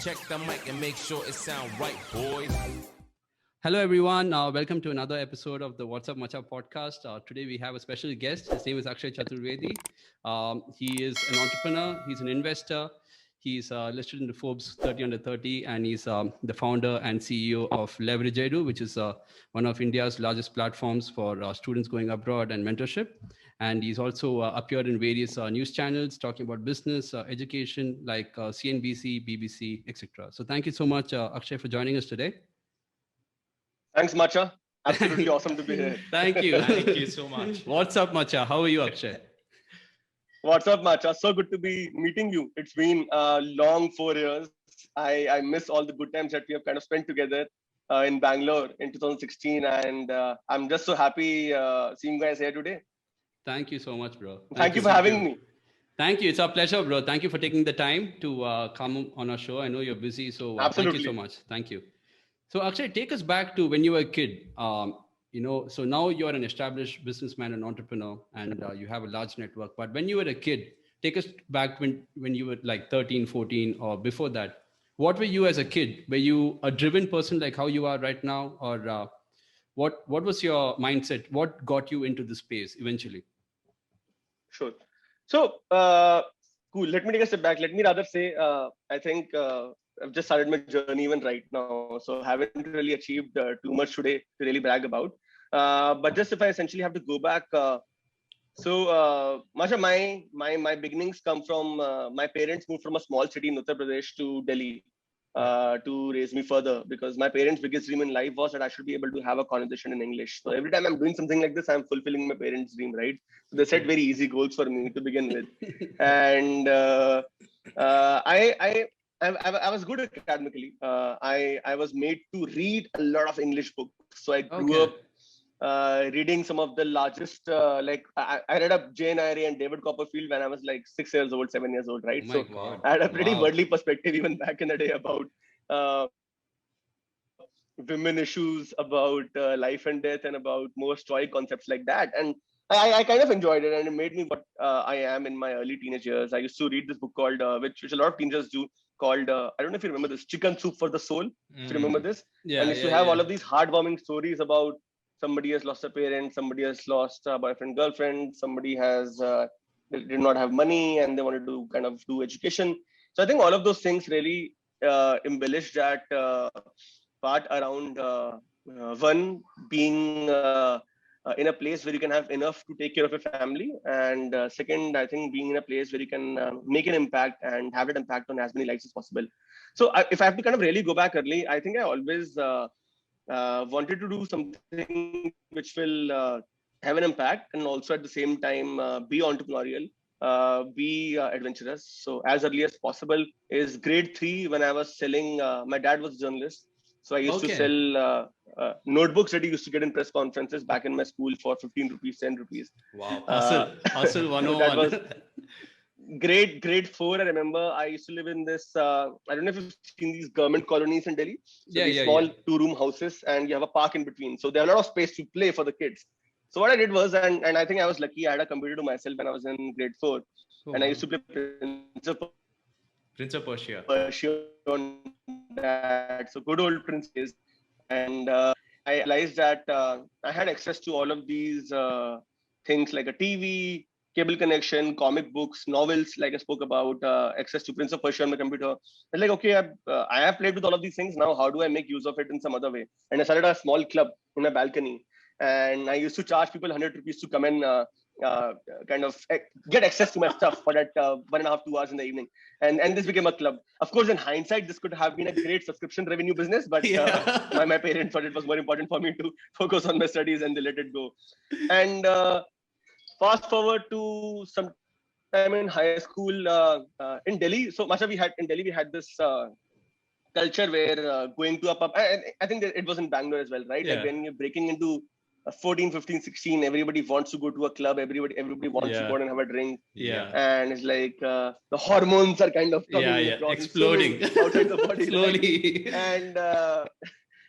Check the mic and make sure it sound right, boys. Hello, everyone. Welcome to another episode of the Up Macha podcast. Today, we have a special guest. His name is Akshay Chaturvedi. He is an entrepreneur. He's an investor. He's listed in the Forbes 30 under 30, and he's the founder and CEO of Leverage Edu, which is one of India's largest platforms for students going abroad and mentorship. And he's also appeared in various news channels talking about business, education, like CNBC, BBC, etc. So thank you so much, Akshay, for joining us today. Thanks, Macha. Absolutely awesome to be here. Thank you. Thank you so much. What's up, Macha? How are you, Akshay? What's up, Macha? So good to be meeting you. It's been a long 4 years. I miss all the good times that we have kind of spent together in Bangalore in 2016. And I'm just so happy seeing you guys here today. Thank you so much, bro. Thank you for having me. Thank you. It's our pleasure, bro. Thank you for taking the time to come on our show. I know you're busy, so thank you so much. Thank you. So Akshay, take us back to when you were a kid. So now you're an established businessman and entrepreneur, and you have a large network. But when you were a kid, take us back when you were like 13, 14, or before that. What were you as a kid? Were you a driven person like how you are right now? Or what was your mindset? What got you into the space eventually? Sure. So, cool. Let me take a step back. Let me rather say, I think I've just started my journey even right now. So haven't really achieved too much today to really brag about. But just if I essentially have to go back, Masha, my beginnings come from my parents moved from a small city in Uttar Pradesh to Delhi to raise me further, because my parents' biggest dream in life was that I should be able to have a conversation in English. So every time I'm doing something like this, I'm fulfilling my parents' dream, right? So they set very easy goals for me to begin with, and I was good academically. I was made to read a lot of English books. So I grew up reading some of the largest, I read up Jane Eyre and David Copperfield when I was like 6 years old, 7 years old, right? Oh God. I had a pretty worldly perspective even back in the day about women issues, about life and death, and about more stoic concepts like that. And I kind of enjoyed it, and it made me what I am in my early teenage years. I used to read this book called, which a lot of teenagers do, called, I don't know if you remember this, Chicken Soup for the Soul. If you remember this? Yeah, and used to have all of these heartwarming stories about somebody has lost a parent, somebody has lost a boyfriend, girlfriend, somebody has did not have money and they wanted to kind of do education. So I think all of those things really embellished that part around one being in a place where you can have enough to take care of your family, and second, I think being in a place where you can make an impact and have an impact on as many lives as possible. So if I have to kind of really go back early, I think I always wanted to do something which will have an impact and also at the same time be entrepreneurial, be adventurous. So as early as possible is grade 3, when I was selling, my dad was a journalist. So I used to sell notebooks that he used to get in press conferences back in my school for 15 rupees, 10 rupees. Wow. Hustle 101. So that was grade 4. I remember I used to live in this, I don't know if you've seen these government colonies in Delhi. So these small 2-room houses, and you have a park in between. So there are a lot of space to play for the kids. So what I did was, and I think I was lucky, I had a computer to myself when I was in grade 4. And I used to play Prince of Persia. On that. So good old princes. And I realized that I had access to all of these things like a TV, cable connection, comic books, novels, like I spoke about, access to Prince of Persia on my computer. And like, okay, I have played with all of these things. Now, how do I make use of it in some other way? And I started a small club in my balcony. And I used to charge people 100 rupees to come and kind of get access to my stuff for that 1.5, 2 hours in the evening. And this became a club. Of course, in hindsight, this could have been a great subscription revenue business, but my parents thought it was more important for me to focus on my studies, and they let it go. And fast forward to some time in high school in Delhi. So Masha, we had this culture where going to a pub, I think that it was in Bangalore as well, right? Like when you're breaking into 14, 15, 16, everybody wants to go to a club. Everybody wants to go and have a drink. And it's like the hormones are kind of coming exploding outside the body slowly. Right?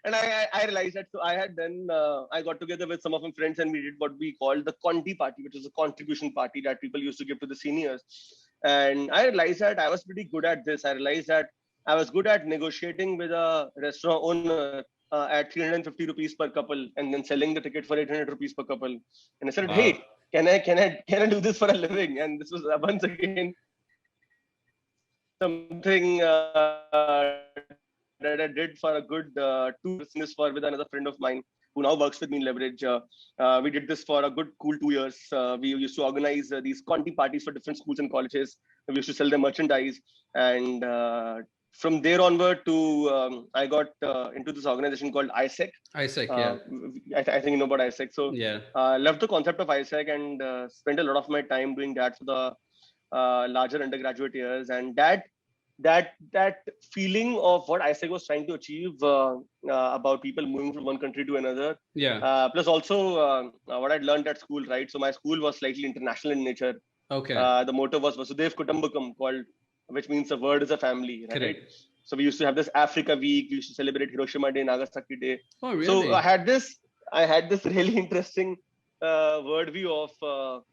And I realized that. So I had done, I got together with some of my friends and we did what we called the Conti party, which is a contribution party that people used to give to the seniors. And I realized that I was pretty good at this. I realized that I was good at negotiating with a restaurant owner at 350 rupees per couple, and then selling the ticket for 800 rupees per couple. And I said, Wow. hey, can I do this for a living? And this was once again something that I did for a good 2 years for with another friend of mine who now works with me in Leverage. We did this for a good cool 2 years. We used to organize these Conti parties for different schools and colleges. We used to sell them merchandise, and from there onward to I got into this organization called ISEC. Isaac, yeah. I think you know about ISEC. So Yeah. loved the concept of ISEC and spent a lot of my time doing that for the larger undergraduate years, and that feeling of what ISEC was trying to achieve about people moving from one country to another. Yeah. Plus also what I'd learned at school, right? So my school was slightly international in nature. Okay. The motto was Vasudev Kutumbakam, which means the word is a family, right? Correct. So we used to have this Africa week. We used to celebrate Hiroshima Day, Nagasaki Day. Oh, really? So I had this really interesting word view of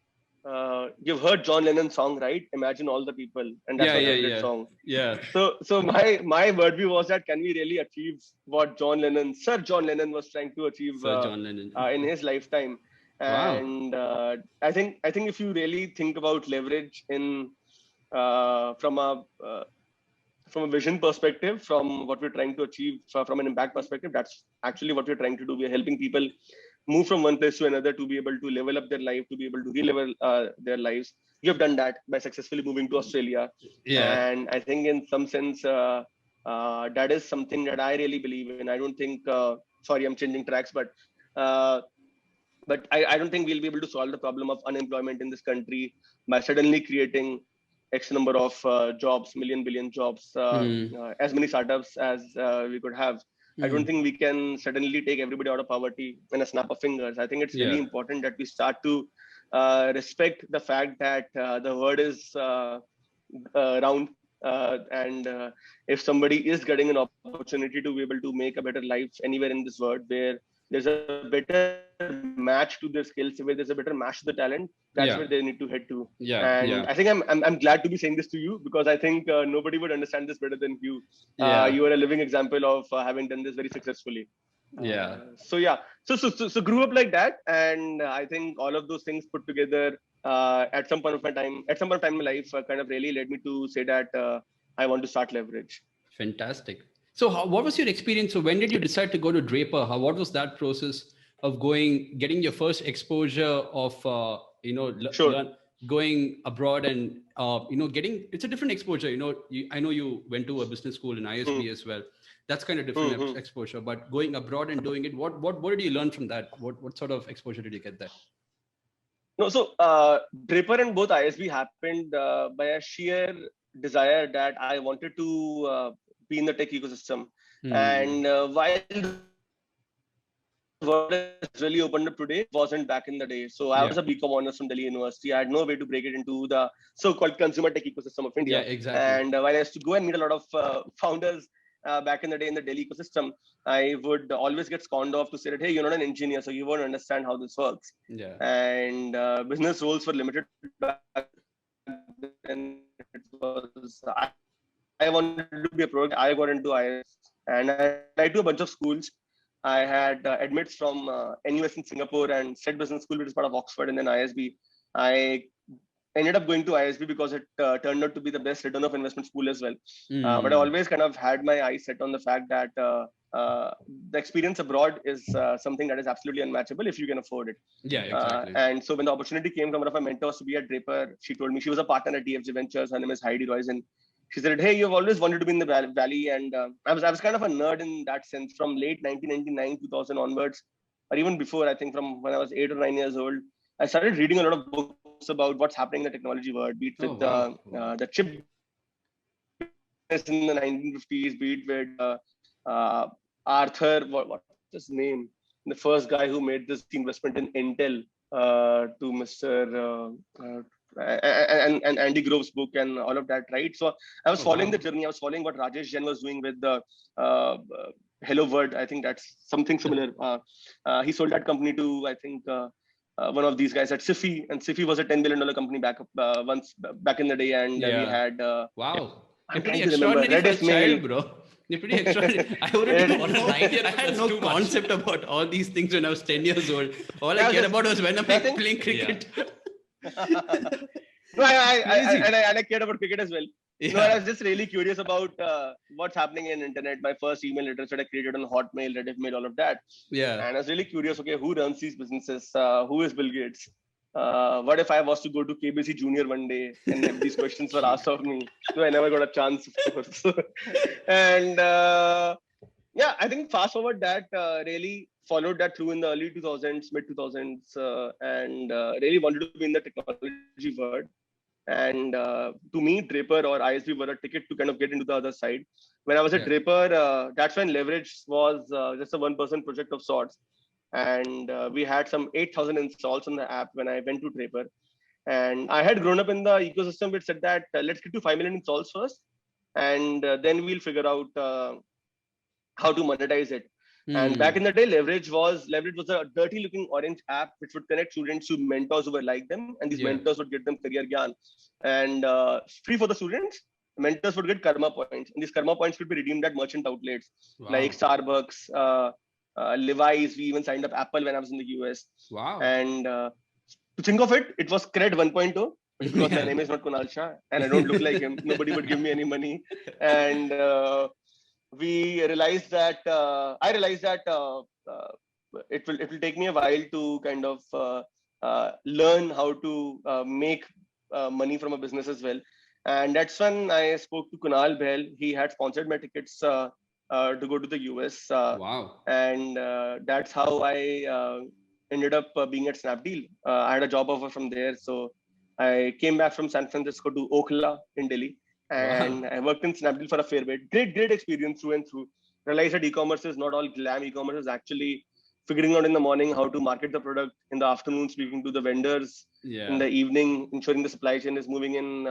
you've heard John Lennon's song, right? Imagine all the people, and that's my favorite song. Yeah. So my worldview was that can we really achieve what Sir John Lennon was trying to achieve Sir John Lennon. in his lifetime? Wow. And I think if you really think about leverage in from a vision perspective, from what we're trying to achieve, from an impact perspective, that's actually what we're trying to do. We're helping people move from one place to another to be able to level up their life, to be able to re-level their lives. You have done that by successfully moving to Australia. Yeah. And I think in some sense, that is something that I really believe in. I don't think, sorry, I'm changing tracks, but I don't think we'll be able to solve the problem of unemployment in this country by suddenly creating X number of jobs, billion jobs, as many startups as we could have. I don't think we can suddenly take everybody out of poverty in a snap of fingers. I think it's really important that we start to respect the fact that the world is round. And if somebody is getting an opportunity to be able to make a better life anywhere in this world, where there's a better match to their skills, where there's a better match to the talent, that's where they need to head to. And I think I'm glad to be saying this to you, because I think nobody would understand this better than you. You are a living example of having done this very successfully. So grew up like that, and I think all of those things put together at some point in my life kind of really led me to say that I want to start Leverage. Fantastic. So what was your experience? So when did you decide to go to Draper? What was that process of getting your first exposure of, going abroad and, it's a different exposure. I know you went to a business school in ISB as well. That's kind of different exposure, but going abroad and doing it, what did you learn from that? What sort of exposure did you get there? No, so Draper and both ISB happened by a sheer desire that I wanted to be in the tech ecosystem. And while the world has really opened up today, it wasn't back in the day. So I was a BCom honors from Delhi University. I had no way to break it into the so-called consumer tech ecosystem of India. Yeah, exactly. And while I used to go and meet a lot of founders back in the day in the Delhi ecosystem, I would always get scorned off to say that, hey, you're not an engineer, so you won't understand how this works. Yeah. And business roles were limited back then. It was, I wanted to be a product. I got into IS, and I applied to a bunch of schools. I had admits from NUS in Singapore and SET Business School, which is part of Oxford, and then ISB. I ended up going to ISB because it turned out to be the best return of investment school as well. But I always kind of had my eyes set on the fact that the experience abroad is something that is absolutely unmatchable if you can afford it. Yeah, exactly. And so when the opportunity came from one of my mentors to be at Draper, she told me, she was a partner at DFG Ventures. Her name is Heidi Roizen. She said, hey, you've always wanted to be in the Valley. And I was kind of a nerd in that sense from late 1999, 2000 onwards, or even before, I think from when I was 8 or 9 years old. I started reading a lot of books about what's happening in the technology world, be it with the chip in the 1950s, be it with Arthur, what's his name? The first guy who made this investment in Intel to Mr. And Andy Grove's book and all of that, right? So I was following the journey. I was following what Rajesh Jain was doing with the Hello World. I think that's something similar. He sold that company to, I think, one of these guys at Sifi, and Sifi was a $10 billion company back in the day, and we had You're pretty trying to remember. extraordinary for a Rediff mail. child, bro. You're pretty extraordinary. I wouldn't Yeah. know. I had no Too much. concept about all these things when I was 10 years old. All Yeah, I cared just about was when I'm nothing. playing cricket. No, Crazy. I cared about cricket as well. No, I Yeah. was just really curious about what's happening in internet. My first email address that I created on Hotmail, Rediff Mail, all of that. Yeah. And I was really curious. Okay, who runs these businesses? Who is Bill Gates? What if I was to go to KBC Junior one day and if these questions were asked of me? So I never got a chance, of course. And yeah, I think fast forward that really followed that through in the early 2000s, mid 2000s, and really wanted to be in the technology world. And to me, Draper or ISB were a ticket to kind of get into the other side. When I was at Yeah. Draper, that's when Leverage was just a one-person project of sorts. And we had some 8,000 installs on the app when I went to Draper. And I had grown up in the ecosystem which said that let's get to 5 million installs first. And then we'll figure out how to monetize it. And back in the day, Leverage was a dirty looking orange app which would connect students to mentors who were like them, and these Yeah. mentors would get them career gyan. And free for the students, mentors would get karma points, and these karma points could be redeemed at merchant outlets like Starbucks, Levi's. We even signed up Apple when I was in the US. Wow. And to think of it, it was Cred 1.0. But because my Yeah. name is not Kunal Shah and I don't look like him, nobody would give me any money. And we realized that I realized that it will take me a while to kind of learn how to make money from a business as well. And that's when I spoke to Kunal Behl. He had sponsored my tickets to go to the US. Wow. And that's how I ended up being at Snapdeal. I had a job offer from there. So I came back from San Francisco to Okhla in Delhi. And I worked in Snapdeal for a fair bit. Great experience through and through. Realized that e-commerce is not all glam. E-commerce is actually figuring out in the morning how to market the product, in the afternoon speaking to the vendors, in the evening ensuring the supply chain is moving in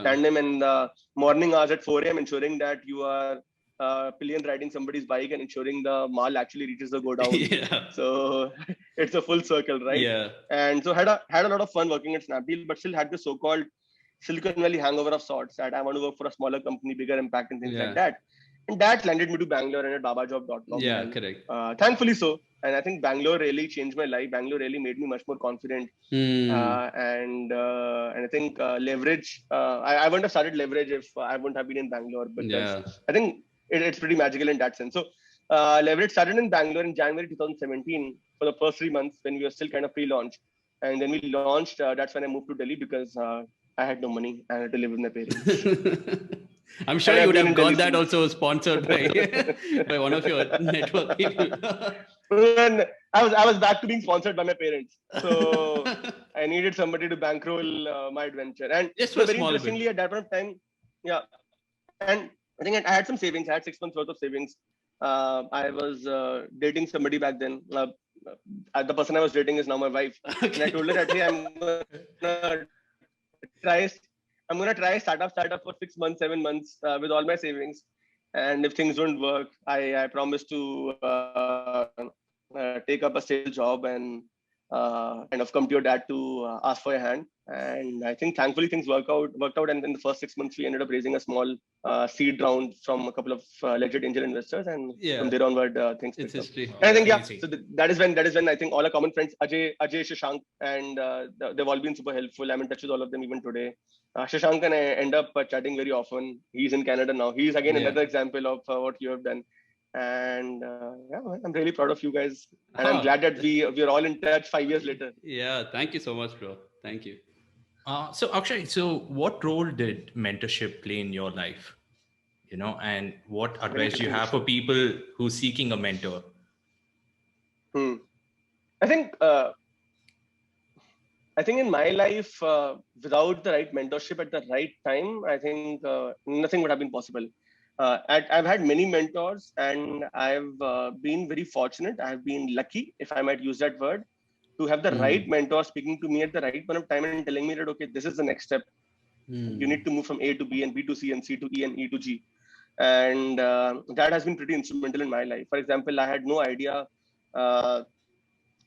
tandem, and the morning hours at 4 a.m. ensuring that you are pillion riding somebody's bike and ensuring the mall actually reaches the go down. So it's a full circle, right? And so had a lot of fun working at Snapdeal, but still had the so-called Silicon Valley hangover of sorts, that I want to work for a smaller company, bigger impact and things like that. And that landed me to Bangalore and at babajob.com. Yeah, correct. Thankfully so. And I think Bangalore really changed my life. Bangalore really made me much more confident. And I think Leverage, I wouldn't have started Leverage if I wouldn't have been in Bangalore, because I think it's pretty magical in that sense. So Leverage started in Bangalore in January 2017 for the first 3 months when we were still kind of pre-launch. And then we launched, that's when I moved to Delhi because I had no money. I had to live with my parents. I'm sure you would have got that also sponsored by by one of your network people. And I was back to being sponsored by my parents. So I needed somebody to bankroll my adventure. And just for very interestingly, at that point of time, and I think I had some savings. I had 6 months worth of savings. I was dating somebody back then. The person I was dating is now my wife. And I told her that, hey, I'm gonna try startup for 6 months, 7 months with all my savings. And if things don't work, I promise to take up a stable job and kind of come to your dad to ask for a hand. And I think thankfully things worked out. And in the first 6 months, we ended up raising a small seed round from a couple of legit angel investors. And from there onward, things it's history. And I think, so that is when I think all our common friends, Ajay, Shashank, and they've all been super helpful. I'm in touch with all of them even today. Shashank and I end up chatting very often. He's in Canada now. He's again another example of what you have done. And I'm really proud of you guys. And I'm glad that we're all in touch 5 years later. Yeah, thank you so much, bro. Thank you. So Akshay, what role did mentorship play in your life? And what advice do you have for people who's seeking a mentor? I think in my life, without the right mentorship at the right time, I think nothing would have been possible. I've had many mentors, and I've been very fortunate. I've been lucky, if I might use that word, to have the right mentor speaking to me at the right point of time and telling me that, okay, this is the next step. You need to move from A to B and B to C and C to E and E to G. And that has been pretty instrumental in my life. For example, I had no idea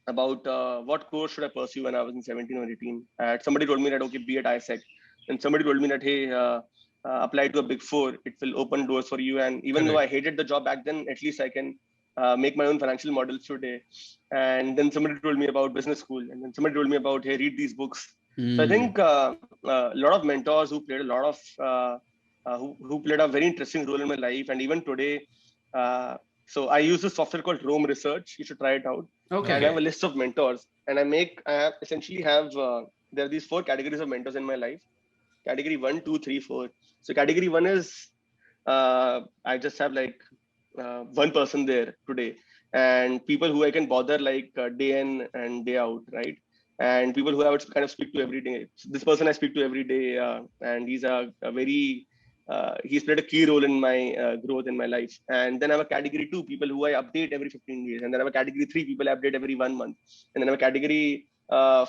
about what course should I pursue when I was in 17 or 18. Somebody told me that, okay, be at ISEC. And somebody told me that, hey, apply to a big four. It will open doors for you. And even though I hated the job back then, at least I can make my own financial models today. And then somebody told me about business school, and then somebody told me about, hey, read these books. So I think a lot of mentors who played a lot of who played a very interesting role in my life, and even today. So I use a software called Rome Research. You should try it out. Okay. I have a list of mentors, and I essentially have there are these 4 categories of mentors in my life. Category 1, 2, 3, 4. So category 1 is I just have like one person there today, and people who I can bother like day in and day out, right? And people who I would kind of speak to every day. This person I speak to every day, and he's a very he's played a key role in my growth in my life. And then I have a category 2, people who I update every 15 days. And then I have a category 3, people I update every 1 month. And then I have a category 4,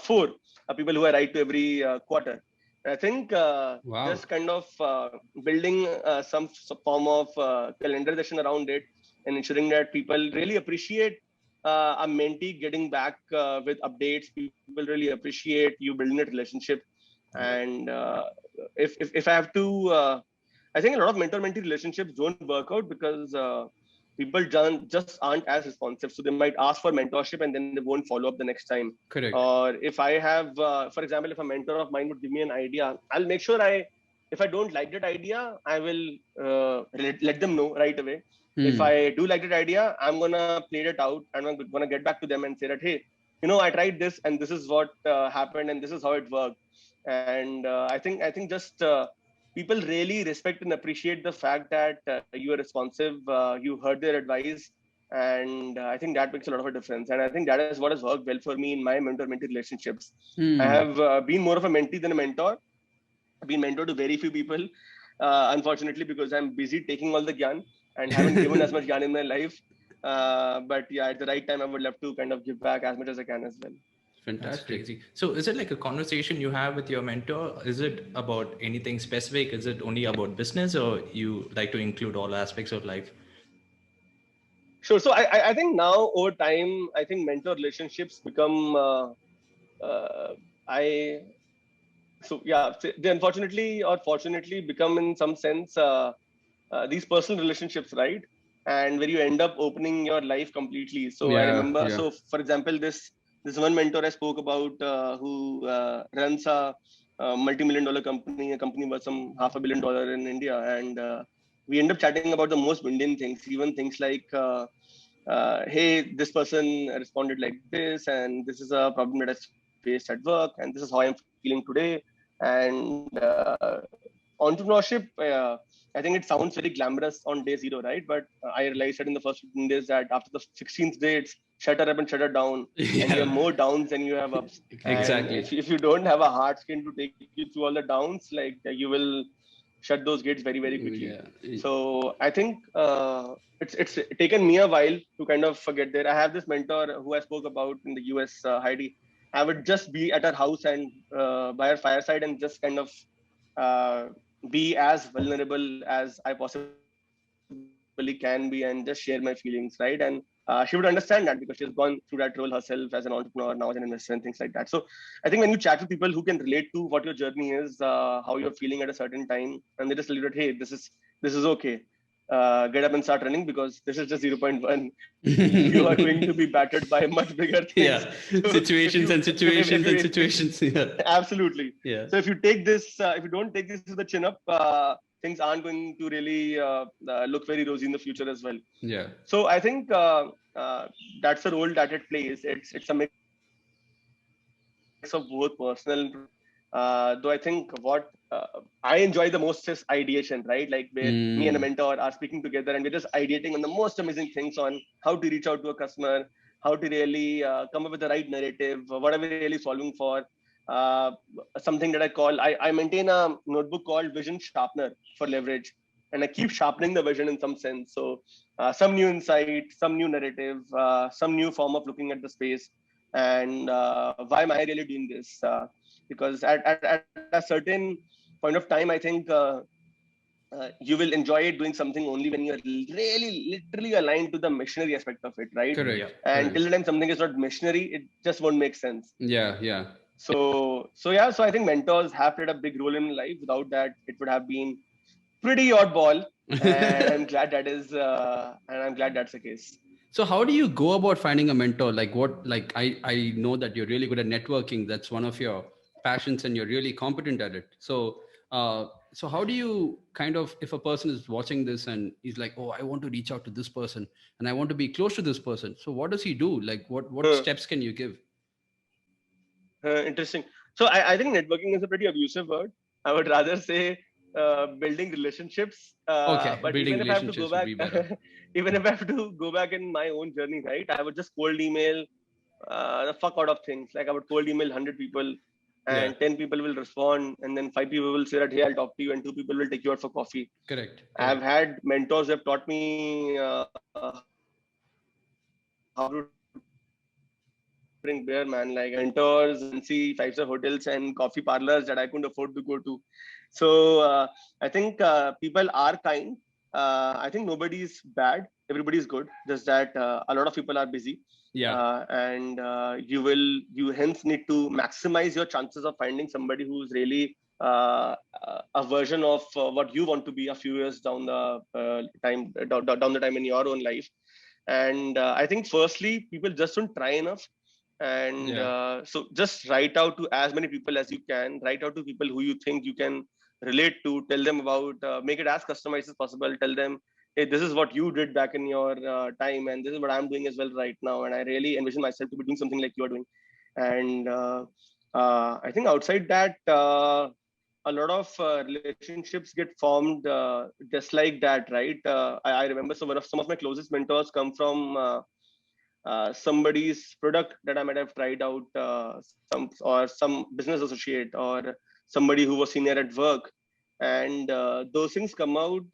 people who I write to every quarter. I think just kind of building some form of calendarization around it, and ensuring that people really appreciate a mentee getting back with updates. People really appreciate you building a relationship. And if I have to, I think a lot of mentor-mentee relationships don't work out because people just aren't as responsive. So they might ask for mentorship and then they won't follow up the next time. Correct. Or if I have, for example, if a mentor of mine would give me an idea, I'll make sure if I don't like that idea, I will let them know right away. If I do like that idea, I'm going to play it out, and I'm going to get back to them and say that, hey, I tried this and this is what happened and this is how it worked. And I think just people really respect and appreciate the fact that you are responsive, you heard their advice, and I think that makes a lot of a difference. And I think that is what has worked well for me in my mentor-mentee relationships. I have been more of a mentee than a mentor. I've been mentor to very few people, unfortunately, because I'm busy taking all the gyan and haven't given as much gyan in my life. But yeah, at the right time, I would love to kind of give back as much as I can as well. Fantastic. That's crazy. So is it like a conversation you have with your mentor? Is it about anything specific? Is it only about business, or you like to include all aspects of life? Sure. So I think now over time, I think mentor relationships become, they unfortunately or fortunately become in some sense these personal relationships, right? And where you end up opening your life completely. So I remember, so for example, this one mentor I spoke about who runs a multi-million-dollar company, a company worth some $500 million in India. And we end up chatting about the most mundane things, even things like, hey, this person responded like this, and this is a problem that I faced at work, and this is how I'm feeling today. And entrepreneurship, I think it sounds very glamorous on day 0, right? But I realized that in the first 15 days that after the 16th day, it's shutter up and shutter down. And you have more downs than you have ups. Exactly. And if you don't have a hard skin to take you through all the downs, like you will shut those gates very, very quickly. Yeah. So I think it's taken me a while to kind of get there. I have this mentor who I spoke about in the US, Heidi. I would just be at her house and by her fireside and just kind of be as vulnerable as I possibly can be and just share my feelings, right? And she would understand that because she's gone through that role herself as an entrepreneur, now as an investor and things like that. So I think when you chat with people who can relate to what your journey is, how you're feeling at a certain time, and they just tell you that, hey, this is okay. Get up and start running because this is just 0.1. You are going to be battered by much bigger things. Yeah, so situations. Yeah, absolutely. Yeah. So if you take this, if you don't take this with the chin up, things aren't going to really look very rosy in the future as well. Yeah. So I think that's the role that it plays. It's a mix of both personal. Though I think what I enjoy the most is ideation, right? Like where me and a mentor are speaking together and we're just ideating on the most amazing things on how to reach out to a customer, how to really come up with the right narrative, what are we really solving for. Something that I maintain a notebook called Vision Sharpener for Leverage. And I keep sharpening the vision in some sense. So some new insight, some new narrative, some new form of looking at the space. And why am I really doing this? Because at a certain point of time, I think you will enjoy doing something only when you're really literally aligned to the missionary aspect of it, right? Correct. And till the time something is not missionary, it just won't make sense. Yeah. So I think mentors have played a big role in life. Without that, it would have been pretty oddball, and I'm glad that is, and I'm glad that's the case. So how do you go about finding a mentor? Like what, like I know that you're really good at networking. That's one of your passions and you're really competent at it. So how do you kind of, if a person is watching this and he's like, oh, I want to reach out to this person and I want to be close to this person. So what does he do? Like what steps can you give? Interesting. So I think networking is a pretty abusive word. I would rather say building relationships. Okay. But Building even if I have to go relationships would back, be better. even if I have to go back in my own journey, right? I would just cold email the fuck out of things. Like I would cold email 100 people, and 10 people will respond, and then 5 people will say that, hey, I'll talk to you, and 2 people will take you out for coffee. Correct. I've had mentors who have taught me how to bring beer, man, like mentors and see 5-star hotels and coffee parlors that I couldn't afford to go to. So I think people are kind. I think nobody's bad. Everybody's good. Just that a lot of people are busy. And you hence need to maximize your chances of finding somebody who's really a version of what you want to be a few years down the down the time in your own life. And I think firstly, people just don't try enough. And so just write out to as many people as you can. Write out to people who you think you can relate to. Tell them about, make it as customized as possible. Tell them, hey, this is what you did back in your time, and this is what I'm doing as well right now. And I really envision myself to be doing something like you're doing. And I think outside that, a lot of relationships get formed just like that, right? I remember some of my closest mentors come from somebody's product that I might have tried out, some business associate or somebody who was senior at work, and those things come out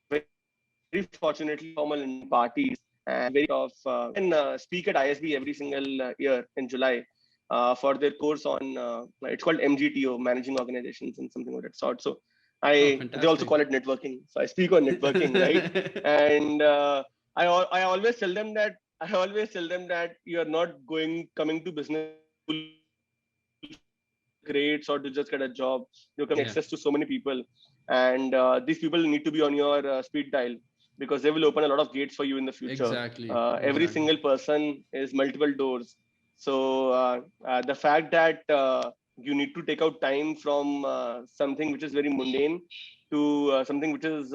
very fortunately formal in parties and very of and speak at ISB every single year in July for their course on it's called MGTO, managing organizations and something of that sort. So they also call it networking. So I speak on networking, right? And I always tell them that you're not coming to business grades or to just get a job. You're coming access to so many people, and these people need to be on your speed dial because they will open a lot of gates for you in the future. Exactly. Every single person is multiple doors. So the fact that you need to take out time from something which is very mundane to something which is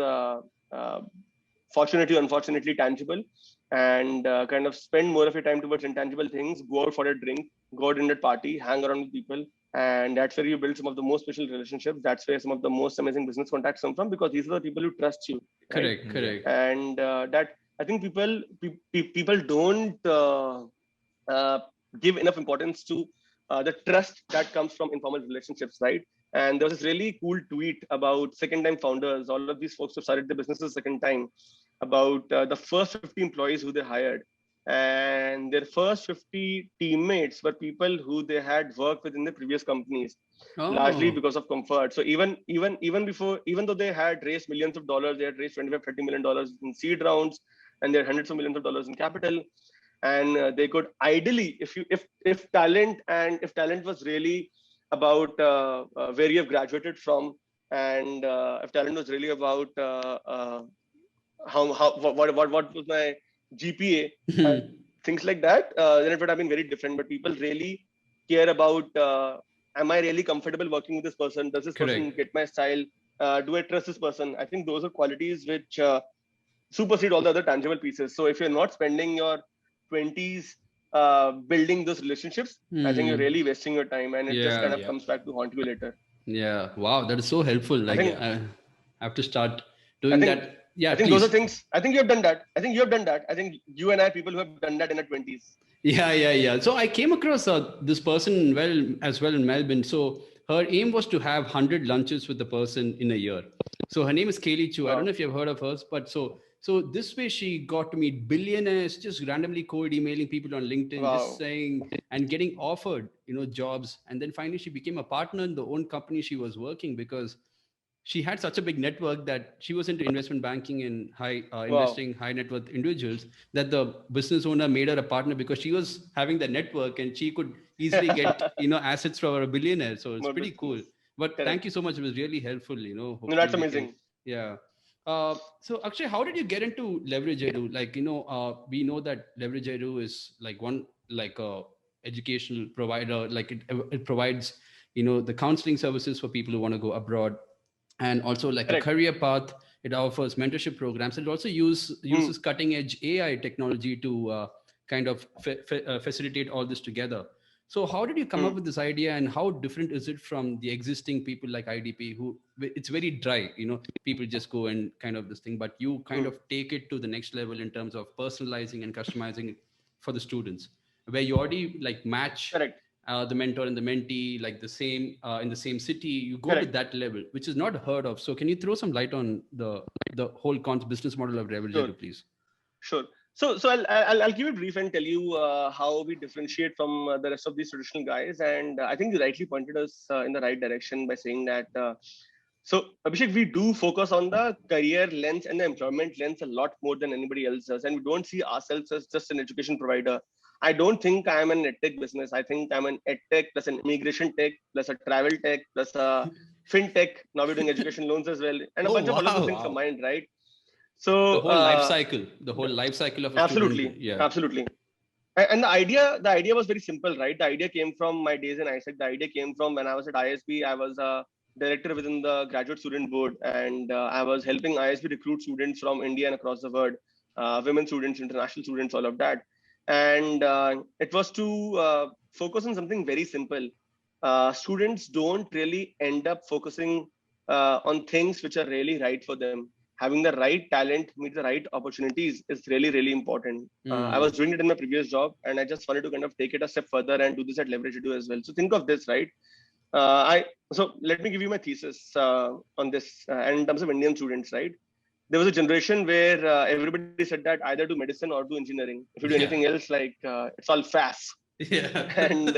fortunately or unfortunately tangible, and kind of spend more of your time towards intangible things. Go out for a drink, go out in a party, hang around with people, and that's where you build some of the most special relationships. That's where some of the most amazing business contacts come from, because these are the people who trust you. Right? Correct. And that I think people don't give enough importance to the trust that comes from informal relationships, right? And there was this really cool tweet about second-time founders. All of these folks who started their businesses second time, about the first 50 employees who they hired. And their first 50 teammates were people who they had worked with in the previous companies, largely because of comfort. So even though they had raised millions of dollars, they had raised $25-30 million in seed rounds, and they had hundreds of millions of dollars in capital. And they could ideally, if talent was really about where you have graduated from, and if talent was really about what was my GPA, things like that, then it would have been very different. But people really care about, am I really comfortable working with this person? Does this person get my style? Do I trust this person? I think those are qualities which supersede all the other tangible pieces. So if you're not spending your 20s building those relationships, I think you're really wasting your time, and it just kind of comes back to haunt you later. Yeah. Wow, that is so helpful. Like I have to start doing that. Yeah, I think those are things. I think you have done that. I think you and I, people who have done that in their 20s. Yeah. So I came across this person as well in Melbourne. So her aim was to have 100 lunches with the person in a year. So her name is Kaylee Chu. Wow. I don't know if you've heard of hers, but so this way she got to meet billionaires, just randomly cold emailing people on LinkedIn, just saying and getting offered, jobs. And then finally she became a partner in the own company she was working, because she had such a big network that she was into investment banking and investing high net worth individuals, that the business owner made her a partner because she was having the network and she could easily get, assets from a billionaire. So it's More pretty cool. business. But Correct. thank you so much. It was really helpful, No, hopefully that's we can, amazing. yeah. So Akshay, how did you get into Leverage Edu? Like, we know that Leverage Edu is like a educational provider. Like it provides, the counseling services for people who want to go abroad, and also like a Correct. career path. It offers mentorship programs. It also uses cutting edge AI technology to kind of facilitate all this together. So how did you come up with this idea, and how different is it from the existing people like IDP, who it's very dry, people just go and kind of this thing, but you kind of take it to the next level in terms of personalizing and customizing it for the students, where you already like match Correct. the mentor and the mentee like the same in the same city. You go Correct. to that level, which is not heard of. So can you throw some light on the whole business model of Leverage Sure. Edu, please? Sure. So I'll keep it brief and tell you how we differentiate from the rest of these traditional guys. And I think you rightly pointed us in the right direction by saying that. So Abhishek, we do focus on the career lens and the employment lens a lot more than anybody else does, and we don't see ourselves as just an education provider. I don't think I'm an edtech business. I think I'm an edtech plus an immigration tech plus a travel tech plus a fintech. Now we're doing education loans as well, and a bunch of all of those things combined, right? So the whole life cycle of a absolutely, student. Yeah. absolutely. And the idea was very simple, right? The idea came from my days in ISEC. The idea came from when I was at ISB. I was a director within the graduate student board, and I was helping ISB recruit students from India and across the world, women students, international students, all of that. And it was to focus on something very simple. Students don't really end up focusing on things which are really right for them. Having the right talent, meet the right opportunities is really, really important. I was doing it in my previous job, and I just wanted to kind of take it a step further and do this at Leverage Edu as well. So think of this, right? So let me give you my thesis on this. And in terms of Indian students, right? There was a generation where everybody said that either do medicine or do engineering. If you do anything else, like it's all fast. Yeah. And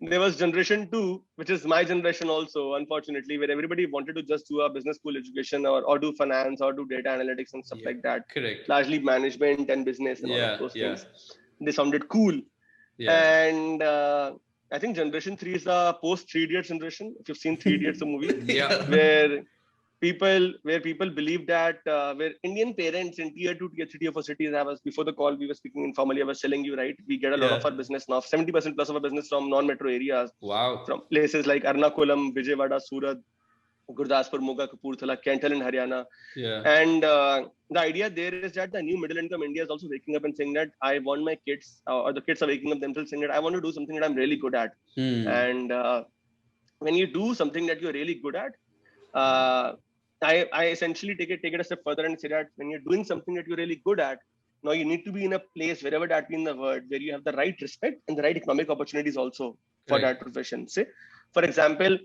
there was generation 2, which is my generation also, unfortunately, where everybody wanted to just do a business school education or do finance or do data analytics and stuff like that. Correct. Largely management and business and all of those things. They sounded cool. And I think generation 3 is the post 3 Idiots generation. If you've seen 3 Idiots, the movie, where people believe that where Indian parents in tier 2, tier 3, tier 4 cities, before the call we were speaking informally, I was telling you, right, we get a lot of our business now, 70% plus of our business from non-metro areas. Wow. From places like Ernakulam, Vijayawada, Surat, Gurdaspur, Moga, Kapurthala, Kental in Haryana. And the idea there is that the new middle income India is also waking up and saying that I want my kids, or the kids are waking up themselves saying that I want to do something that I'm really good at. And when you do something that you're really good at, I essentially take it a step further and say that when you're doing something that you're really good at, now you need to be in a place, wherever that be in the world, where you have the right respect and the right economic opportunities also for that profession. Say, for example,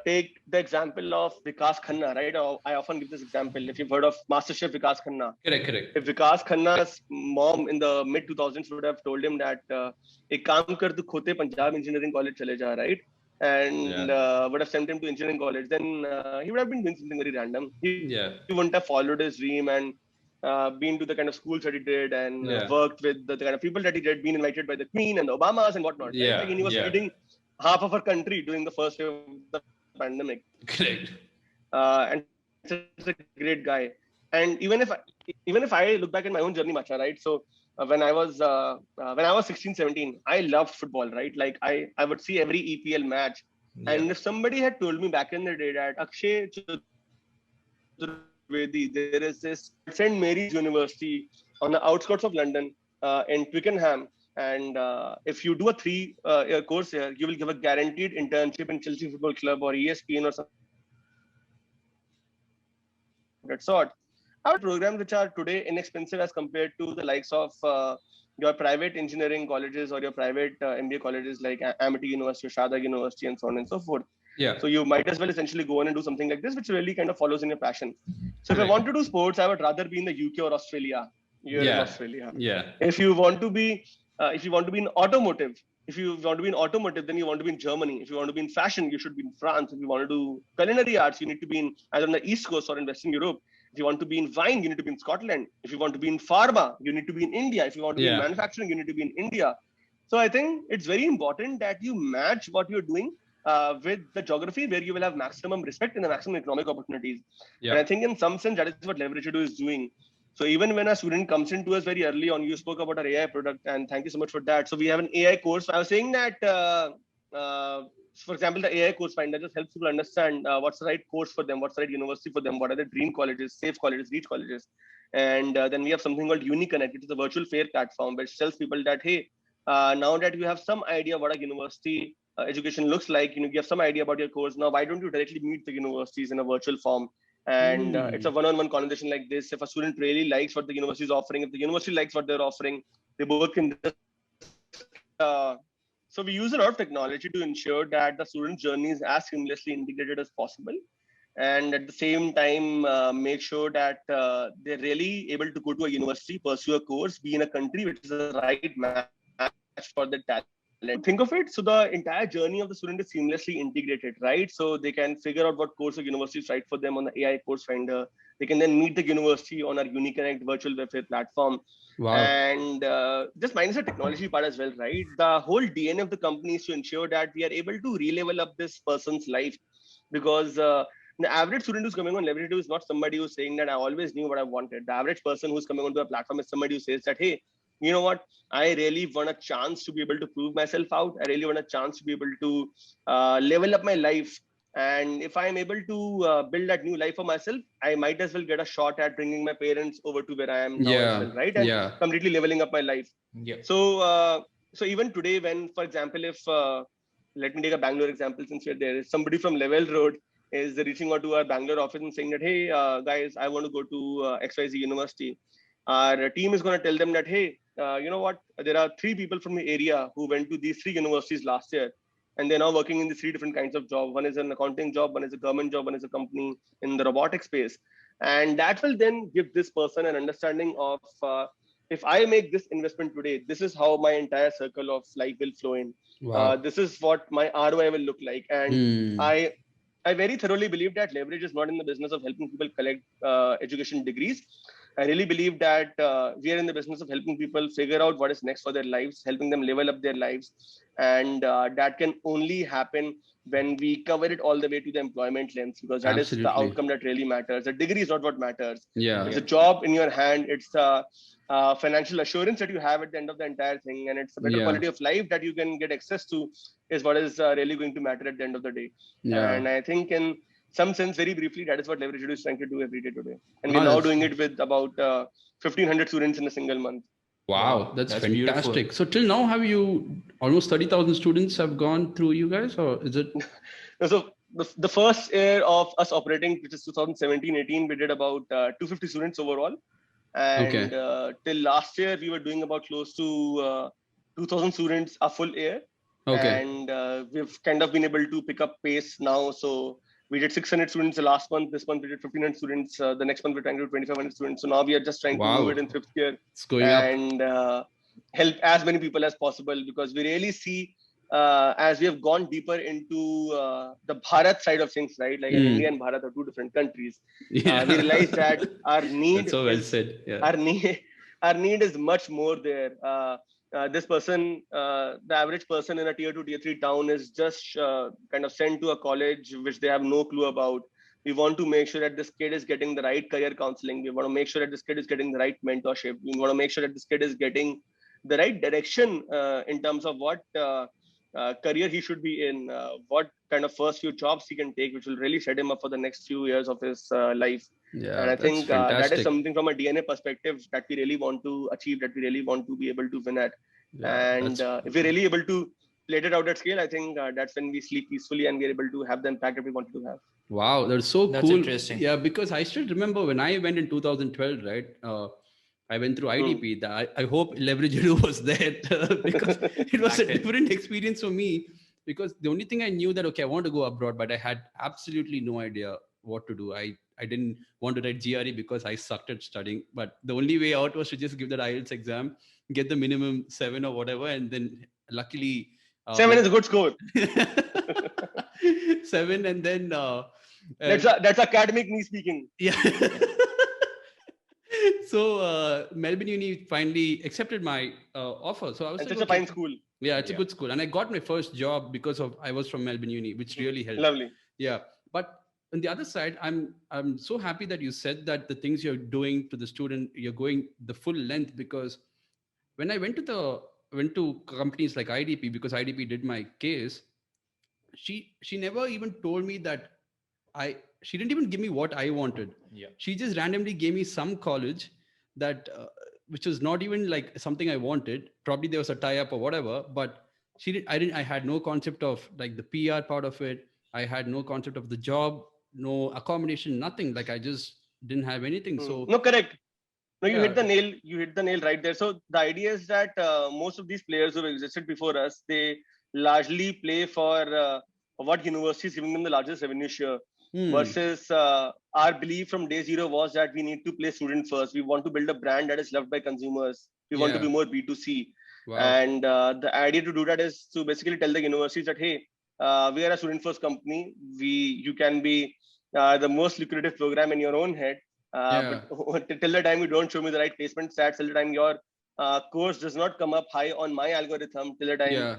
take the example of Vikas Khanna, right? I often give this example. If you've heard of Master Chef Vikas Khanna. Correct. If Vikas Khanna's mom in the mid 2000s would have told him that, ek kaam kar, tu khote Punjab Engineering College chale ja, right? And would have sent him to engineering college, then he would have been doing something very random. He wouldn't have followed his dream and been to the kind of schools that he did and worked with the kind of people that he did, been invited by the Queen and the Obamas and whatnot. Right? Like, and he was feeding half of our country during the first wave of the pandemic. Correct. And such a great guy. And even if I look back at my own journey, Macha, right? So when I was 16, 17, I loved football, right? Like I would see every EPL match. And if somebody had told me back in the day that Akshay Chaturvedi, there is this St. Mary's University on the outskirts of London in Twickenham, and if you do a 3-year course here, you will give a guaranteed internship in Chelsea Football Club or ESPN or something of that sort. Our programs which are today inexpensive as compared to the likes of your private engineering colleges or your private MBA colleges like Amity University, Shadag University, and so on and so forth. So you might as well essentially go on and do something like this, which really kind of follows in your passion. So if I want to do sports, I would rather be in the UK or Australia. You're in Australia. If you want to be in automotive, then you want to be in Germany. If you want to be in fashion, you should be in France. If you want to do culinary arts, you need to be in either on the East Coast or in Western Europe. If you want to be in wine, you need to be in Scotland. If you want to be in pharma, you need to be in India. If you want to be in manufacturing, you need to be in India. So I think it's very important that you match what you're doing with the geography where you will have maximum respect and the maximum economic opportunities. And I think in some sense, that is what Leverage Edu is doing. So even when a student comes into us very early on, you spoke about our AI product, and thank you so much for that. So we have an AI course. I was saying that, for example, the AI course finder just helps people understand what's the right course for them, what's the right university for them, what are the dream colleges, safe colleges, reach colleges. And then we have something called UniConnect, which is a virtual fair platform, which tells people that, hey, now that you have some idea what a university education looks like, you have some idea about your course. Now, why don't you directly meet the universities in a virtual form? And it's a one-on-one conversation like this. If a student really likes what the university is offering, if the university likes what they're offering, they both can. So we use a lot of technology to ensure that the student journey is as seamlessly integrated as possible, and at the same time make sure that they're really able to go to a university, pursue a course, be in a country which is the right match for the talent. Think of it, so the entire journey of the student is seamlessly integrated, right? So they can figure out what course or university is right for them on the AI course finder. They can then meet the university on our UniConnect virtual web fair platform. Wow. And just minus the technology part as well, right? The whole DNA of the company is to ensure that we are able to re-level up this person's life, because the average student who's coming on Leverage Edu is not somebody who's saying that I always knew what I wanted. The average person who's coming onto a platform is somebody who says that, hey, you know what, I really want a chance to be able to prove myself out. I really want a chance to be able to level up my life. And if I'm able to build that new life for myself, I might as well get a shot at bringing my parents over to where I am now as well, right? And completely leveling up my life. Yeah. So, so even today, when, for example, if let me take a Bangalore example, since we're there, somebody from Level Road is reaching out to our Bangalore office and saying that, hey, guys, I want to go to XYZ University. Our team is going to tell them that, hey, you know what, there are 3 people from the area who went to these 3 universities last year, and they're now working in the 3 different kinds of job. One is an accounting job, one is a government job, one is a company in the robotic space. And that will then give this person an understanding of, if I make this investment today, this is how my entire circle of life will flow in. Wow. This is what my ROI will look like. And I very thoroughly believe that Leverage is not in the business of helping people collect education degrees. I really believe that we are in the business of helping people figure out what is next for their lives, helping them level up their lives. And that can only happen when we cover it all the way to the employment lens, because that is the outcome that really matters. The degree is not what matters. It's a job in your hand. It's a financial assurance that you have at the end of the entire thing. And it's a better quality of life that you can get access to is what is really going to matter at the end of the day. And I think in some sense, very briefly, that is what Leverage Edu is trying to do every day today. And we're now doing it with about 1,500 students in a single month. Wow, that's fantastic. Beautiful. So till now, have you almost 30,000 students have gone through you guys, or is it? So the first year of us operating, which is 2017-18, we did about 250 students overall. And till last year, we were doing about close to 2,000 students a full year. And we've kind of been able to pick up pace now. So we did 600 students the last month. This month we did 1,500 students. The next month we're trying to do 2,500 students. So now we are just trying to move it in 5th year. It's going up. And help as many people as possible, because we really see as we have gone deeper into the Bharat side of things, right? Like India and Bharat are 2 different countries. We realized that our need That's so well said. Our need is much more there. This person, the average person in a tier 2, tier 3 town is just kind of sent to a college which they have no clue about. We want to make sure that this kid is getting the right career counseling. We want to make sure that this kid is getting the right mentorship. We want to make sure that this kid is getting the right direction in terms of what career he should be in, what kind of first few jobs he can take, which will really set him up for the next few years of his life. And I think that is something from a DNA perspective that we really want to achieve, that we really want to be able to win at. And if we're really able to play it out at scale, I think that's when we sleep peacefully and we're able to have the impact that we wanted to have. Wow, that's so cool. That's interesting. Yeah, because I still remember when I went in 2012, right? I went through IDP. I hope Leverage Edu was there because it was a different experience for me. Because the only thing I knew that, okay, I want to go abroad, but I had absolutely no idea what to do. I didn't want to write GRE because I sucked at studying. But the only way out was to just give that IELTS exam, get the minimum 7 or whatever. And then luckily... 7 is a good score. 7 and then... that's academic me speaking. Yeah. So Melbourne Uni finally accepted my offer. So I was it's like, such a fine school. Yeah, it's a good school. And I got my first job because I was from Melbourne Uni, which really helped. Lovely. Yeah. But on the other side, I'm so happy that you said that the things you're doing to the student, you're going the full length, because when I went to companies like IDP, because IDP did my case, she never even told me that she didn't even give me what I wanted. Yeah. She just randomly gave me some college that which was not even like something I wanted. Probably there was a tie up or whatever, but I had no concept of like the PR part of it. I had no concept of the job, no accommodation, nothing. Like I just didn't have anything. So No, correct. No, you yeah, hit the nail. You hit the nail right there. So the idea is that most of these players who have existed before us, they largely play for what university is giving them the largest revenue share. Versus our belief from day zero was that we need to play student first. We want to build a brand that is loved by consumers. We want to be yeah. more B2C. Wow. And the idea to do that is to basically tell the universities that, hey, we are a student first company. You can be the most lucrative program in your own head. Yeah. But till the time you don't show me the right placement stats, till the time your course does not come up high on my algorithm, till the time Yeah.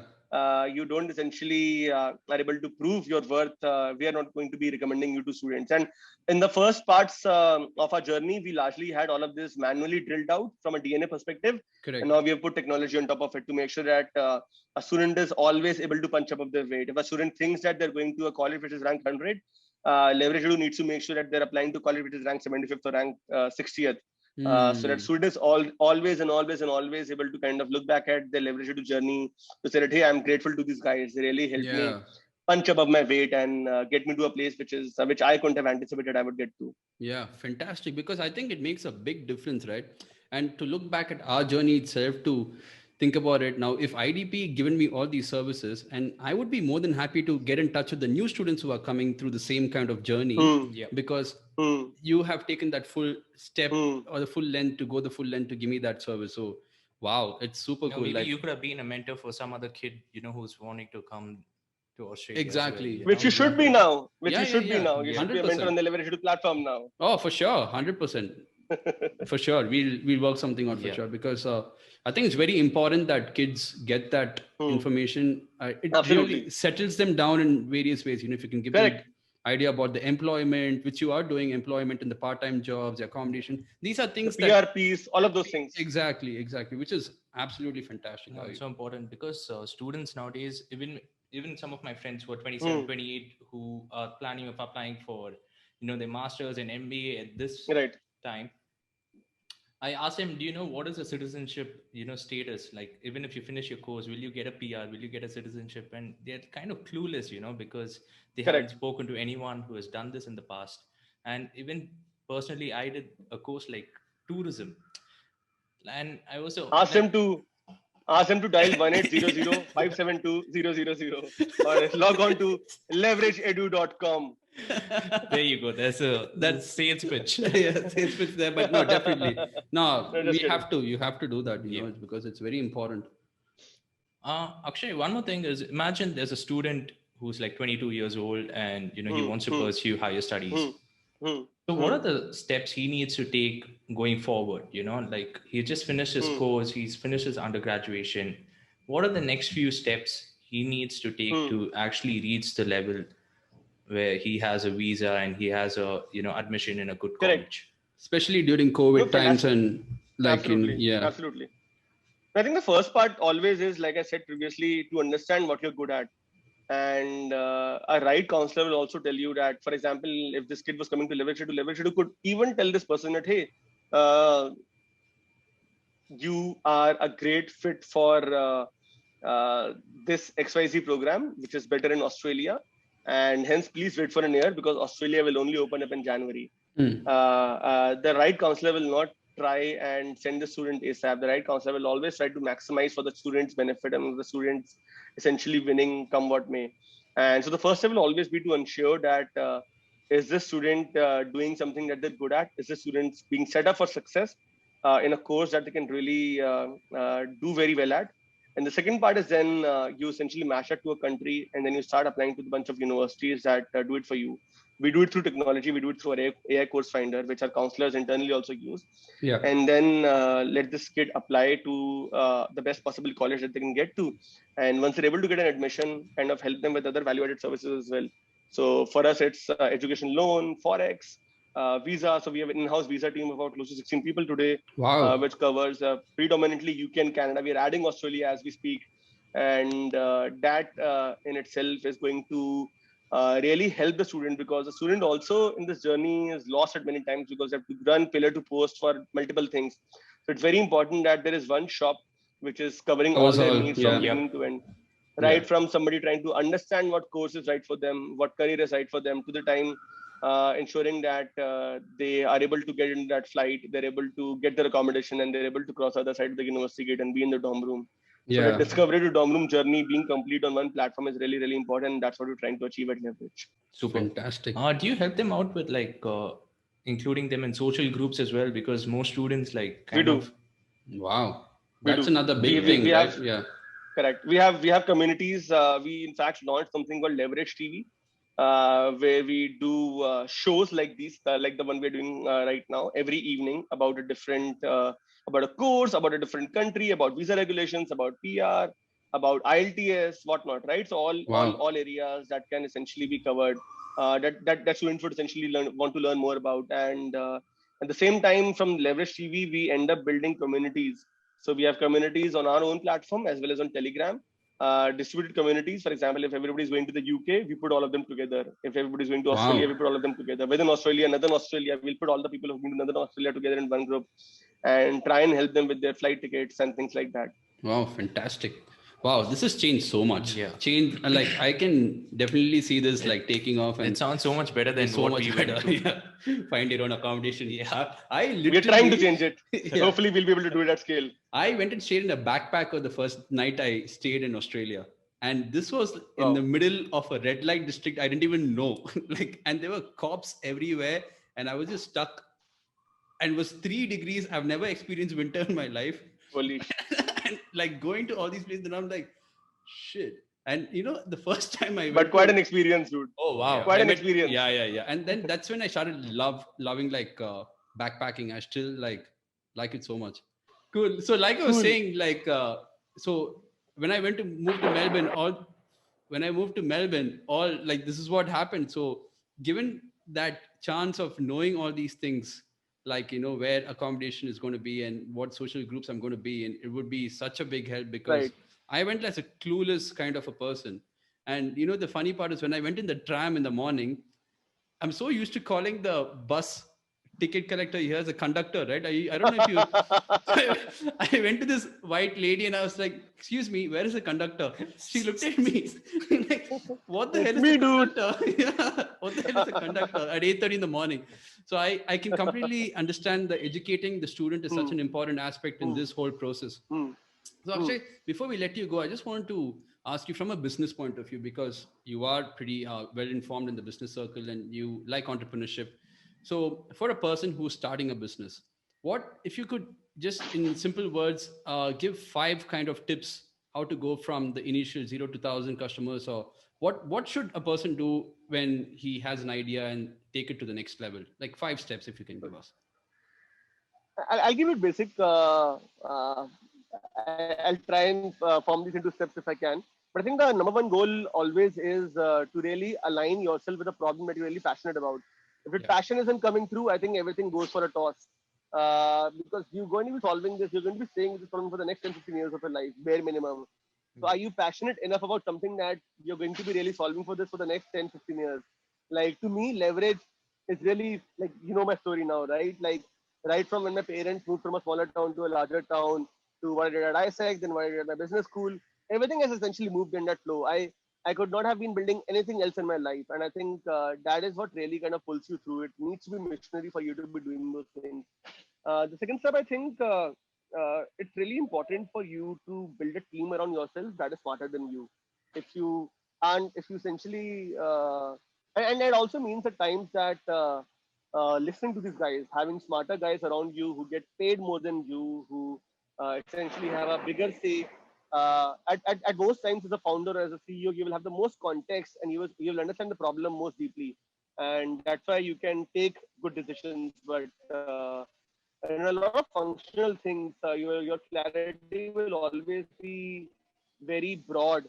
you don't essentially are able to prove your worth, we are not going to be recommending you to students. And in the first parts of our journey, we largely had all of this manually drilled out from a DNA perspective. Correct. And now we have put technology on top of it to make sure that a student is always able to punch above their weight. If a student thinks that they're going to a college which is ranked 100, Leverage Edu needs to make sure that they're applying to college which is ranked 75th or ranked 60th. So that student is always able to kind of look back at their Leverage Edu journey to say that, hey, I'm grateful to these guys. They really helped me punch above my weight and get me to a place which I couldn't have anticipated I would get to. Yeah, fantastic. Because I think it makes a big difference, right? And to look back at our journey itself, to think about it now, if IDP given me all these services, and I would be more than happy to get in touch with the new students who are coming through the same kind of journey, because you have taken that full step or the full length to go the full length to give me that service. So, wow, it's super cool. Maybe like, you could have been a mentor for some other kid, who's wanting to come to Australia. Exactly. Which you should be now. Yeah, You should be now. You should be a mentor 100%. on the Leverage Edu platform now. Oh, for sure, 100%. For sure, we'll work something out for sure, because I think it's very important that kids get that information. It really settles them down in various ways. If you can give them idea about the employment, which you are doing, employment in the part-time jobs, the accommodation. These are things the PRPs, all of those things. Exactly, which is absolutely fantastic. No, it's so important because students nowadays, even some of my friends who are 27, 28, who are planning of applying for, their masters and MBA at this time, I asked them, do you know what is a citizenship, status? Like, even if you finish your course, will you get a PR? Will you get a citizenship? And they're kind of clueless, because they haven't spoken to anyone who has done this in the past. And even personally, I did a course like tourism. And I also asked them to dial 1-800-572-000 or log on to leverageedu.com. There you go. That's sales pitch. Yeah, sales pitch there, but no, definitely. No, you have to do that, because it's very important. Akshay, one more thing is, imagine there's a student who's like 22 years old and, he wants to pursue higher studies. So what are the steps he needs to take going forward? Like he just finished his course, he's finished his undergraduation. What are the next few steps he needs to take to actually reach the level where he has a visa and he has a admission in a good college, especially during COVID times and like absolutely. I think the first part always is, like I said previously, to understand what you're good at. And a right counselor will also tell you that, for example, if this kid was coming to Leverage Edu could even tell this person that, hey, you are a great fit for this XYZ program, which is better in Australia. And hence, please wait for a year because Australia will only open up in January. The right counselor will not try and send the student ASAP. The right counselor will always try to maximize for the student's benefit and the students essentially winning come what may. And so the first step will always be to ensure that is this student doing something that they're good at? Is the student being set up for success in a course that they can really do very well at? And the second part is then you essentially match it to a country and then you start applying to a bunch of universities that do it for you. We do it through technology. We do it through our AI course finder, which our counselors internally also use. Yeah. And then let this kid apply to the best possible college that they can get to. And once they're able to get an admission, kind of help them with other value-added services as well. So for us, it's education loan, forex, visa. So we have an in-house visa team of about close to 16 people today, Wow. which covers predominantly UK and Canada. We are adding Australia as we speak, and that in itself is going to really help the student, because the student also in this journey is lost at many times because they have to run pillar to post for multiple things. So it's very important that there is one shop which is covering all their needs from beginning to end. Right, from somebody trying to understand what course is right for them, what career is right for them, to the time ensuring that they are able to get in that flight, they're able to get their accommodation, and they're able to cross the other side of the university gate and be in the dorm room. So the discovery to dorm room journey being complete on one platform is really, really important. That's what we're trying to achieve at Leverage. Super. Fantastic. Do you help them out with like including them in social groups as well? Because most students like We do. Wow. That's another big thing, we right? have, correct. We have communities. We in fact launched something called Leverage TV, where we do shows like these, like the one we're doing right now, every evening about a different, about a course, about a different country, about visa regulations, about PR, about IELTS, whatnot, right? So all areas that can essentially be covered, that students would essentially want to learn more about. And at the same time, from Leverage TV, we end up building communities. So we have communities on our own platform as well as on Telegram. Distributed communities. For example, if everybody's going to the UK, we put all of them together. If everybody's going to Australia, we put all of them together. Within Australia, Northern Australia, we'll put all the people who've been to Northern Australia together in one group and try and help them with their flight tickets and things like that. Wow, fantastic. Wow, this has changed so much. Yeah. Like I can definitely see this like taking off. And it sounds so much better than what we went through. Find your own accommodation. Yeah. We're trying to change it. Hopefully we'll be able to do it at scale. I went and stayed in a backpacker the first night I stayed in Australia. And this was in the middle of a red light district. I didn't even know. And there were cops everywhere. And I was just stuck. And it was 3 degrees. I've never experienced winter in my life. Holy. And like going to all these places, and I'm like, shit. And the first time I went, but quite an experience, dude. Oh wow, quite an experience. Yeah. And then that's when I started loving like backpacking. I still like it so much. Cool. So like I was saying, like so when I moved to Melbourne, all like this is what happened. So given that chance of knowing all these things, like where accommodation is going to be and what social groups I'm going to be in, it would be such a big help, because I went as a clueless kind of a person. And the funny part is when I went in the tram in the morning, I'm so used to calling the bus ticket collector here as a conductor, right? I don't know if you I went to this white lady and I was like, excuse me, where is the conductor? She looked at me like, what the hell is the conductor? Yeah, what the hell is the conductor at 8:30 in the morning? So I can completely understand the educating the student is such an important aspect in this whole process. So Akshay, before we let you go, I just want to ask you from a business point of view, because you are pretty well informed in the business circle and you like entrepreneurship. So for a person who's starting a business, what if you could just in simple words give 5 kind of tips how to go from the initial 0 to 1,000 customers, or what should a person do when he has an idea and take it to the next level? Like 5 steps, if you can give us. I'll give it basic. I'll try and form these into steps if I can. But I think the number one goal always is to really align yourself with a problem that you're really passionate about. If your passion isn't coming through, I think everything goes for a toss. Because you're going to be solving this, you're going to be staying with this problem for the next 10, 15 years of your life, bare minimum. So are you passionate enough about something that you're going to be really solving for this for the next 10, 15 years? Like to me, leverage is really like, my story now, right? Like right from when my parents moved from a smaller town to a larger town, to what I did at ISEC, then what I did at my business school, everything has essentially moved in that flow. I could not have been building anything else in my life. And I think that is what really kind of pulls you through. It needs to be missionary for you to be doing those things. The second step, I think it's really important for you to build a team around yourself that is smarter than you. If you essentially, and it also means at times that listening to these guys, having smarter guys around you who get paid more than you, who essentially have a bigger say. At most times as a founder or as a CEO, you will have the most context and you will understand the problem most deeply. and that's why you can take good decisions. But in a lot of functional things, your clarity will always be very broad.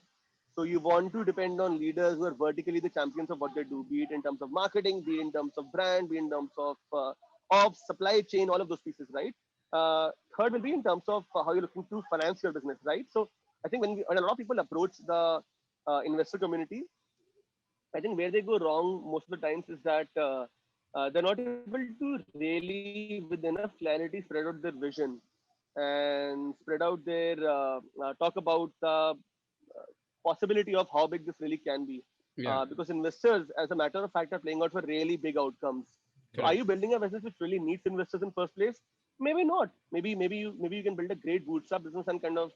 So you want to depend on leaders who are vertically the champions of what they do, be it in terms of marketing, be it in terms of brand, be it in terms of supply chain, all of those pieces, right? Third will be in terms of how you're looking to finance your business, right? So I think when a lot of people approach the investor community, I think where they go wrong most of the times is that they're not able to really, with enough clarity, spread out their vision and spread out their talk about the possibility of how big this really can be. Yeah. Because investors, as a matter of fact, are playing out for really big outcomes. So are Correct. you building a business which really needs investors in first place? Maybe not. Maybe you can build a great bootstrap business and kind of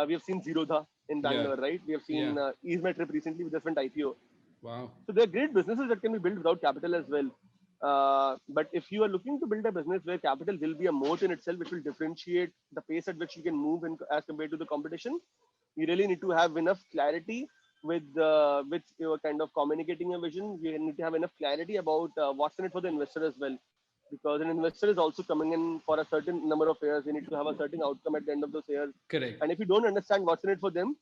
we have seen Zerodha in Yeah. Bangalore, right? We have seen Yeah. Ease My Trip recently with different IPO. Wow. So there are great businesses that can be built without capital as well. But if you are looking to build a business where capital will be a moat in itself, which will differentiate the pace at which you can move in, as compared to the competition, you really need to have enough clarity with your kind of communicating a vision. You need to have enough clarity about what's in it for the investor as well, because an investor is also coming in for a certain number of years. You need to have a certain outcome at the end of those years, Correct. and if you don't understand what's in it for them,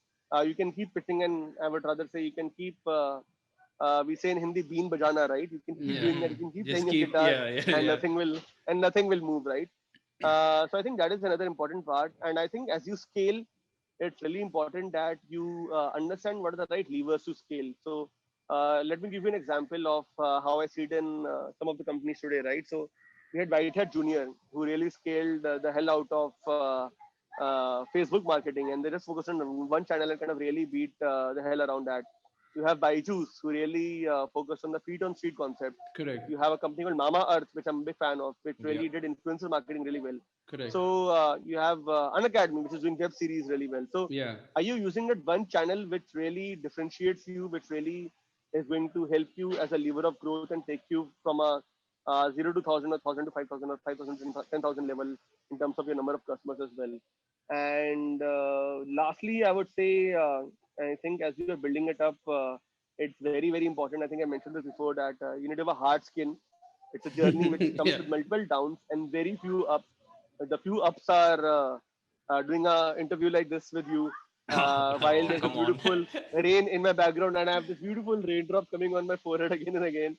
you can keep pitching, and I would rather say you can keep. We say in Hindi, "Been bajana," right? You can keep Yeah. doing that. You can keep Just playing a keep. guitar, Yeah. Yeah. and Yeah. nothing will move, right? So I think that is another important part. And I think as you scale, it's really important that you understand what are the right levers to scale. So let me give you an example of how I see it in some of the companies today, right? So we had Whitehead Junior, who really scaled the hell out of Facebook marketing, and they just focused on one channel and kind of really beat the hell around that. You have Byju's, who really focused on the feet on street concept. Correct. You have a company called Mama Earth, which I'm a big fan of, which Yeah. really did influencer marketing really well. Correct. So you have Unacademy, which is doing web series really well. So Yeah. are you using that one channel which really differentiates you, which really is going to help you as a lever of growth and take you from a 0 to 1,000 or 1,000 to 5,000 or 5,000 to 10,000 level in terms of your number of customers as well? And lastly, I would say, I think as you are building it up, it's very, very important. I think I mentioned this before that you need to have a hard skin. It's a journey which comes Yeah. with multiple downs and very few ups. The few ups are doing a interview like this with you while there's a Come on. beautiful rain in my background and I have this beautiful raindrop coming on my forehead again and again.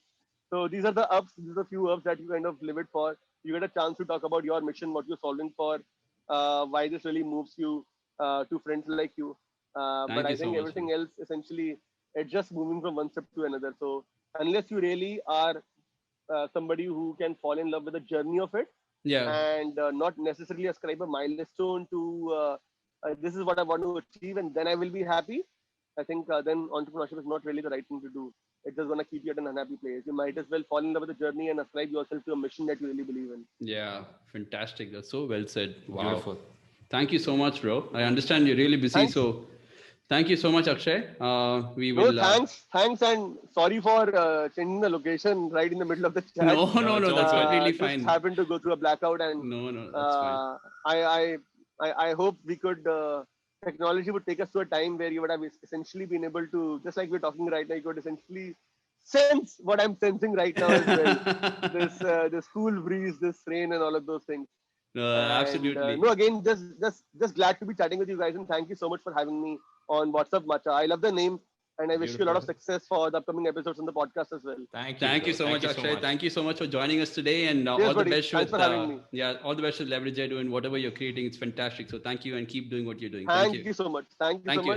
So these are the ups. These are the few ups that you kind of live it for. You get a chance to talk about your mission, what you're solving for, why this really moves you to friends like you. But Thank I you so think much. everything else essentially it's just moving from one step to another. So unless you really are somebody who can fall in love with the journey of it Yeah. and not necessarily ascribe a milestone to this is what I want to achieve and then I will be happy. I think then entrepreneurship is not really the right thing to do. It's just gonna keep you at an unhappy place. You might as well fall in love with the journey and ascribe yourself to a mission that you really believe in. Yeah. Fantastic. That's so well said. Wow. Beautiful. Thank you so much, bro. I understand you're really busy, Thanks. so thank you so much, Akshay. We No, will. thanks, and sorry for changing the location right in the middle of the chat. No, No, it's all that's good. completely Just fine. happened to go through a blackout, and No, that's fine. I hope we could technology would take us to a time where you would have essentially been able to, just like we're talking right now, you could essentially sense what I'm sensing right now as well. This cool breeze, this rain, and all of those things. And Absolutely. no, again, just glad to be chatting with you guys, and thank you so much for having me on WhatsApp Macha. I love the name, and I wish you a lot of Beautiful. success for the upcoming episodes on the podcast as well. Thank you. Thank you bro. so much, Akshay. Thank you so much for joining us today, and Cheers, all the buddy. best Thanks with for having me. yeah, all the best with Leverage Edu and whatever you're creating. It's fantastic. So thank you, and keep doing what you're doing. Thank you so much. Thank you Thank so you. much.